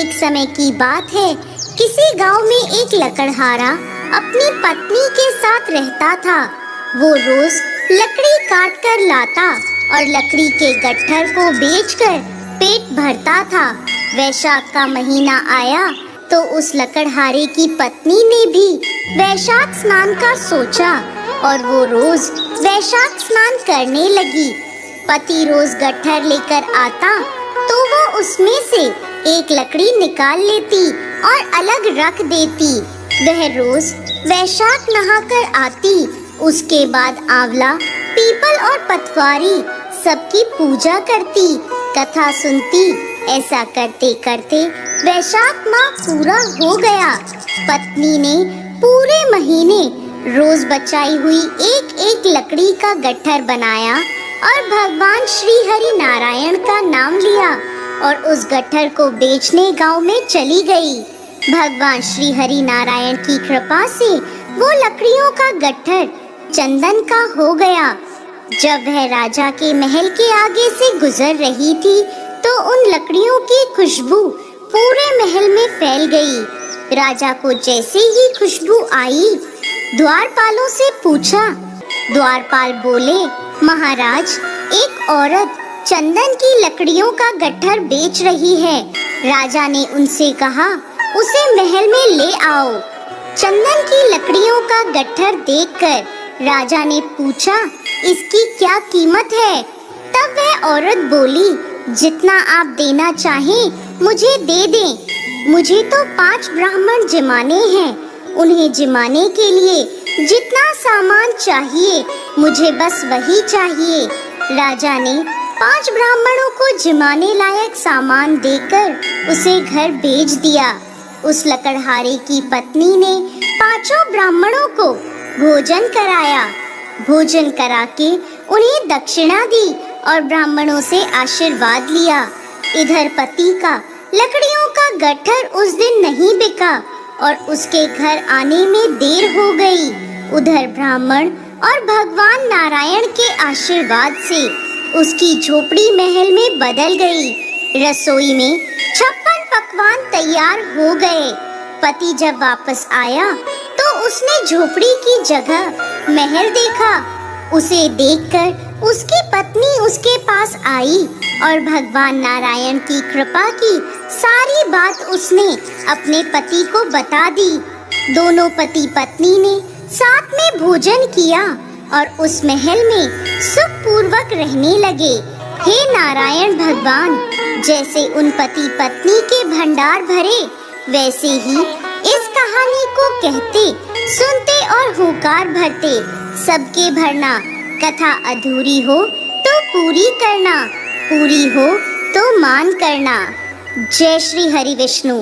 एक समय की बात है, किसी गांव में एक लकड़हारा अपनी पत्नी के साथ रहता था। वो रोज लकड़ी काट कर लाता और लकड़ी के गट्ठर को बेचकर पेट भरता था। वैशाख का महीना आया तो उस लकड़हारे की पत्नी ने भी वैशाख स्नान का सोचा और वो रोज वैशाख स्नान करने लगी। पति रोज गट्ठर लेकर आता तो वो उसमें से एक लकड़ी निकाल लेती और अलग रख देती। वह रोज वैशाख नहाकर आती। उसके बाद आंवला, पीपल और पतवारी सबकी पूजा करती, कथा सुनती। ऐसा करते करते वैशाख माह पूरा हो गया। पत्नी ने पूरे महीने रोज बचाई हुई एक एक लकड़ी का गट्ठर बनाया और भगवान श्री हरि नारायण का नाम लिया और उस गट्ठर को बेचने गांव में चली गई। भगवान श्री हरि नारायण की कृपा से वो लकड़ियों का गट्ठर चंदन का हो गया। जब वह राजा के महल के आगे से गुजर रही थी तो उन लकड़ियों की खुशबू पूरे महल में फैल गई। राजा को जैसे ही खुशबू आई, द्वारपालों से पूछा। द्वारपाल बोले, महाराज, एक औरत चंदन की लकड़ियों का गट्ठर बेच रही है। राजा ने उनसे कहा, उसे महल में ले आओ। चंदन की लकड़ियों का गट्ठर देखकर राजा ने पूछा, इसकी क्या कीमत है? तब वह औरत बोली, जितना आप देना चाहें मुझे दे दें। मुझे तो 5 ब्राह्मण जिमाने हैं। उन्हें जिमाने के लिए जितना सामान चाहिए मुझे बस वही चाहिए। राजा ने 5 ब्राह्मणों को जिमाने लायक सामान देकर उसे घर भेज दिया। उस लकड़हारे की पत्नी ने 5 ब्राह्मणों को भोजन कराया। भोजन करा के उन्हें दक्षिणा दी और ब्राह्मणों से आशीर्वाद लिया। इधर पति का लकड़ियों का गट्ठर उस दिन नहीं बिका और उसके घर आने में देर हो गई। उधर ब्राह्मण और भगवान नारायण के आशीर्वाद से उसकी झोपड़ी महल में बदल गई। रसोई में 56 पकवान तैयार हो गए। पति जब वापस आया तो उसने झोपड़ी की जगह महल देखा। उसे देखकर उसकी पत्नी उसके पास आई और भगवान नारायण की कृपा की सारी बात उसने अपने पति को बता दी। दोनों पति पत्नी ने साथ में भोजन किया और उस महल में सुख पूर्वक रहने लगे। हे नारायण भगवान, जैसे उन पति पत्नी के भंडार भरे, वैसे ही इस कहानी को कहते, सुनते और होकार भरते सबके भरना। कथा अधूरी हो तो पूरी करना, पूरी हो तो मान करना। जय श्री हरि विष्णु।